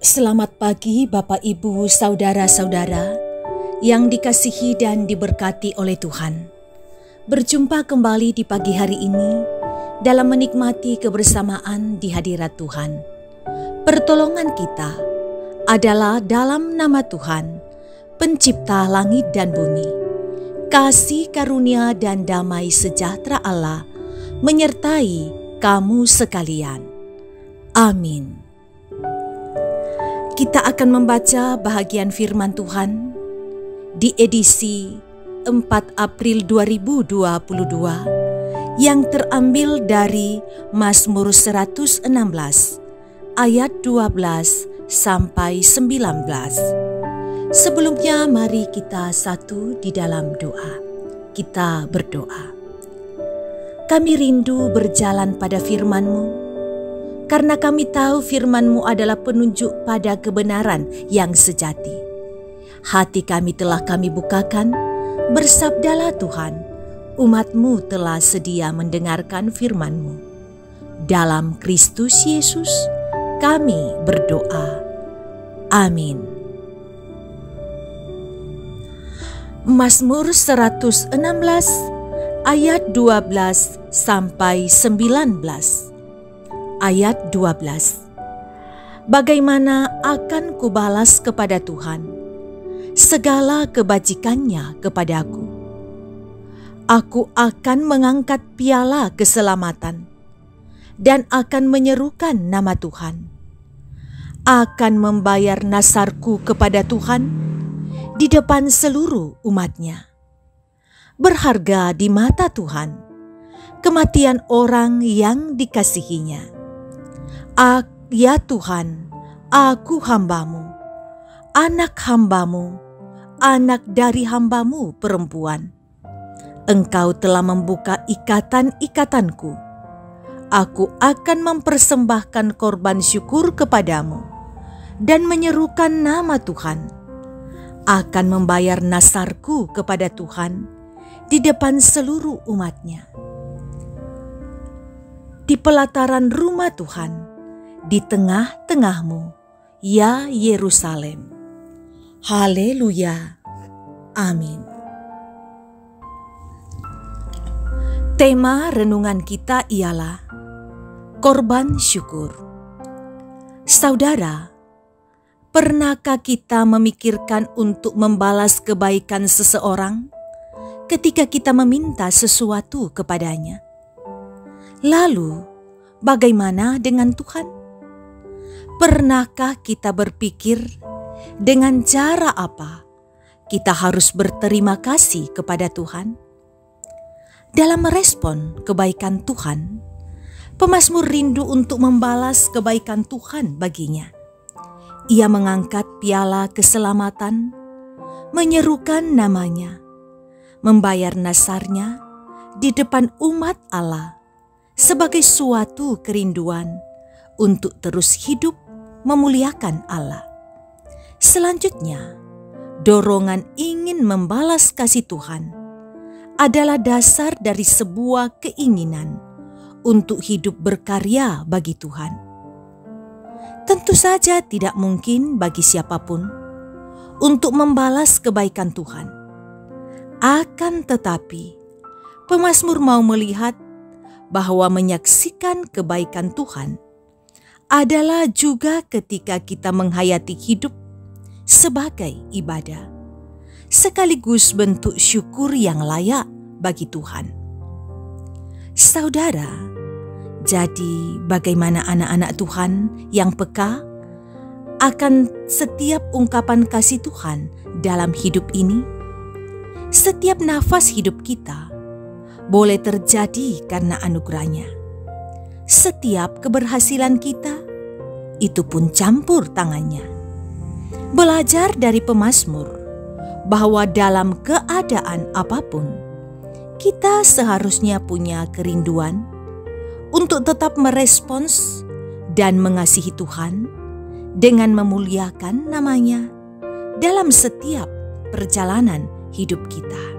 Selamat pagi Bapak Ibu Saudara-saudara yang dikasihi dan diberkati oleh Tuhan. Berjumpa kembali di pagi hari ini dalam menikmati kebersamaan di hadirat Tuhan. Pertolongan kita adalah dalam nama Tuhan, Pencipta langit dan bumi. Kasih karunia dan damai sejahtera Allah menyertai kamu sekalian. Amin. Kita akan membaca bahagian firman Tuhan di edisi 4 April 2022 yang terambil dari Mazmur 116 ayat 12 sampai 19. Sebelumnya mari kita satu di dalam doa. Kita berdoa. Kami rindu berjalan pada firman-Mu, karena kami tahu firman-Mu adalah penunjuk pada kebenaran yang sejati. Hati kami telah kami bukakan, bersabdalah Tuhan, umat-Mu telah sedia mendengarkan firman-Mu. Dalam Kristus Yesus kami berdoa. Amin. Mazmur 116 ayat 12 sampai 19. Ayat 12. Bagaimana akan kubalas kepada Tuhan segala kebajikannya kepadaku? Aku akan mengangkat piala keselamatan dan akan menyerukan nama Tuhan. Akan membayar nasarku kepada Tuhan di depan seluruh umat-Nya. Berharga di mata Tuhan kematian orang yang dikasihinya. Ya Tuhan, aku hamba-Mu, anak hamba-Mu, anak dari hamba-Mu perempuan. Engkau telah membuka ikatan-ikatanku. Aku akan mempersembahkan korban syukur kepadamu dan menyerukan nama Tuhan. Akan membayar nasarku kepada Tuhan di depan seluruh umat-Nya. Di pelataran rumah Tuhan, di tengah-tengahmu, ya Yerusalem. Haleluya. Amin. Tema renungan kita ialah korban syukur. Saudara, pernahkah kita memikirkan untuk membalas kebaikan seseorang ketika kita meminta sesuatu kepadanya? Lalu, bagaimana dengan Tuhan? Pernahkah kita berpikir dengan cara apa kita harus berterima kasih kepada Tuhan? Dalam merespon kebaikan Tuhan, pemazmur rindu untuk membalas kebaikan Tuhan baginya. Ia mengangkat piala keselamatan, menyerukan namanya, membayar nasarnya di depan umat Allah sebagai suatu kerinduan untuk terus hidup memuliakan Allah. Selanjutnya, dorongan ingin membalas kasih Tuhan adalah dasar dari sebuah keinginan untuk hidup berkarya bagi Tuhan. Tentu saja tidak mungkin bagi siapapun untuk membalas kebaikan Tuhan. Akan tetapi, pemazmur mau melihat bahwa menyaksikan kebaikan Tuhan adalah juga ketika kita menghayati hidup sebagai ibadah, sekaligus bentuk syukur yang layak bagi Tuhan. Saudara, jadi bagaimana anak-anak Tuhan yang peka akan setiap ungkapan kasih Tuhan dalam hidup ini? Setiap nafas hidup kita boleh terjadi karena anugerahnya. Setiap keberhasilan kita, itu pun campur tangannya. Belajar dari pemazmur bahwa dalam keadaan apapun, kita seharusnya punya kerinduan untuk tetap merespons dan mengasihi Tuhan dengan memuliakan namanya dalam setiap perjalanan hidup kita.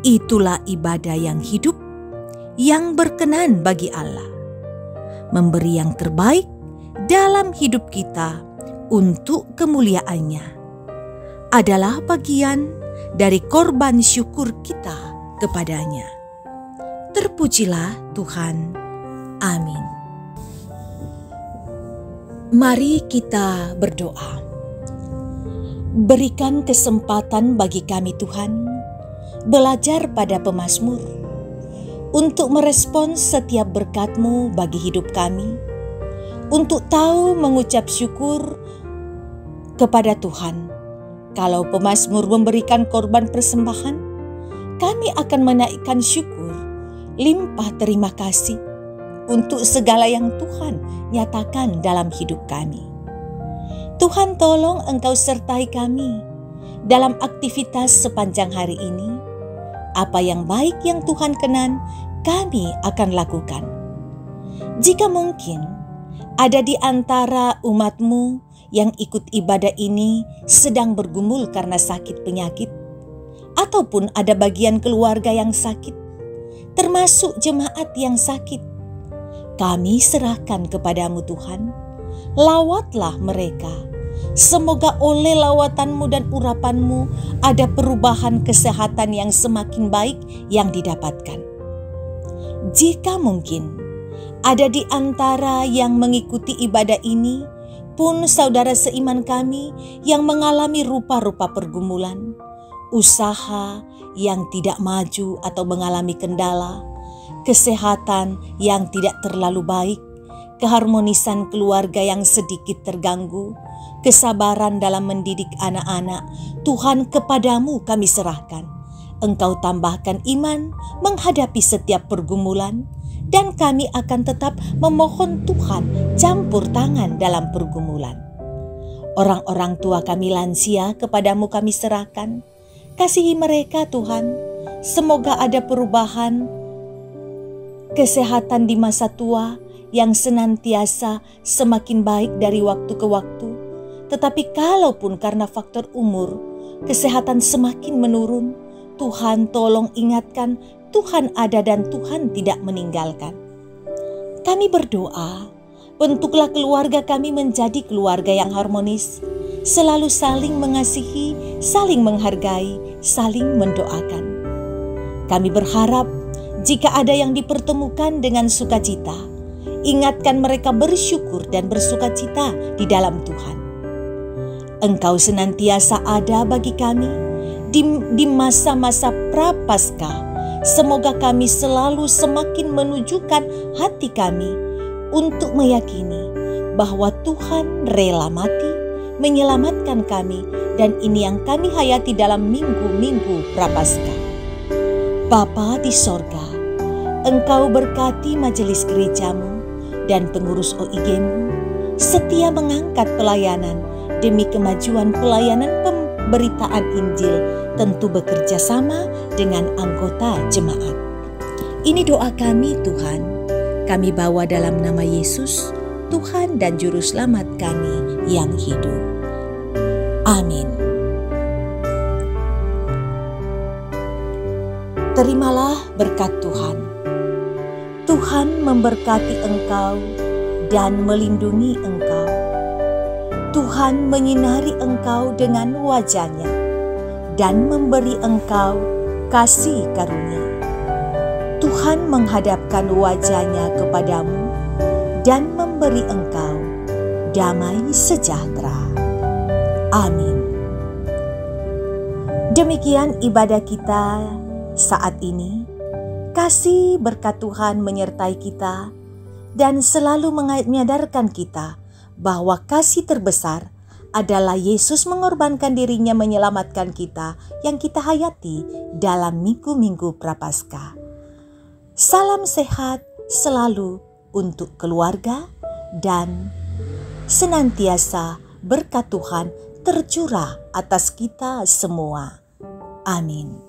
Itulah ibadah yang hidup, yang berkenan bagi Allah. memberi yang terbaik dalam hidup kita untuk kemuliaan-Nya. Adalah bagian dari korban syukur kita kepada-Nya. Terpujilah Tuhan. Amin. Mari kita berdoa. Berikan kesempatan bagi kami Tuhan, belajar pada pemazmur, untuk merespons setiap berkat-Mu bagi hidup kami, untuk tahu mengucap syukur kepada Tuhan. Kalau pemazmur memberikan korban persembahan, kami akan menaikkan syukur, limpah terima kasih untuk segala yang Tuhan nyatakan dalam hidup kami. Tuhan, tolong Engkau sertai kami dalam aktivitas sepanjang hari ini. Apa yang baik yang Tuhan kenan, kami akan lakukan. Jika mungkin ada di antara umat-Mu yang ikut ibadah ini sedang bergumul karena sakit penyakit, ataupun ada bagian keluarga yang sakit, termasuk jemaat yang sakit, kami serahkan kepada-Mu Tuhan. Lawatlah mereka. Semoga oleh lawatan-Mu dan urapan-Mu ada perubahan kesehatan yang semakin baik yang didapatkan. Jika mungkin ada di antara yang mengikuti ibadah ini pun saudara seiman kami yang mengalami rupa-rupa pergumulan, usaha yang tidak maju atau mengalami kendala, kesehatan yang tidak terlalu baik, keharmonisan keluarga yang sedikit terganggu, kesabaran dalam mendidik anak-anak, Tuhan, kepada-Mu kami serahkan. Engkau tambahkan iman menghadapi setiap pergumulan, dan kami akan tetap memohon Tuhan campur tangan dalam pergumulan. Orang-orang tua kami lansia, kepada-Mu kami serahkan. Kasihi mereka Tuhan, semoga ada perubahan kesehatan di masa tua yang senantiasa semakin baik dari waktu ke waktu. Tetapi kalaupun karena faktor umur, kesehatan semakin menurun, Tuhan tolong ingatkan, Tuhan ada dan Tuhan tidak meninggalkan. Kami berdoa, bentuklah keluarga kami menjadi keluarga yang harmonis, selalu saling mengasihi, saling menghargai, saling mendoakan. Kami berharap jika ada yang dipertemukan dengan sukacita, ingatkan mereka bersyukur dan bersukacita di dalam Tuhan. Engkau senantiasa ada bagi kami di masa-masa prapaskah. Semoga kami selalu semakin menunjukkan hati kami untuk meyakini bahwa Tuhan rela mati menyelamatkan kami, dan ini yang kami hayati dalam minggu-minggu prapaskah. Bapa di sorga, Engkau berkati majelis gereja-Mu dan pengurus OIG-Mu, setia mengangkat pelayanan demi kemajuan pelayanan pemberitaan Injil, tentu bekerja sama dengan anggota jemaat. Ini doa kami Tuhan, kami bawa dalam nama Yesus, Tuhan dan Juru Selamat kami yang hidup. Amin. Terimalah berkat Tuhan. Tuhan memberkati engkau dan melindungi engkau. Tuhan menyinari engkau dengan wajah-Nya dan memberi engkau kasih karunia. Tuhan menghadapkan wajah-Nya kepadamu dan memberi engkau damai sejahtera. Amin. Demikian ibadah kita saat ini. Kasih berkat Tuhan menyertai kita dan selalu menyadarkan kita bahwa kasih terbesar adalah Yesus mengorbankan dirinya menyelamatkan kita yang kita hayati dalam minggu-minggu prapaskah. Salam sehat selalu untuk keluarga dan senantiasa berkat Tuhan tercurah atas kita semua. Amin.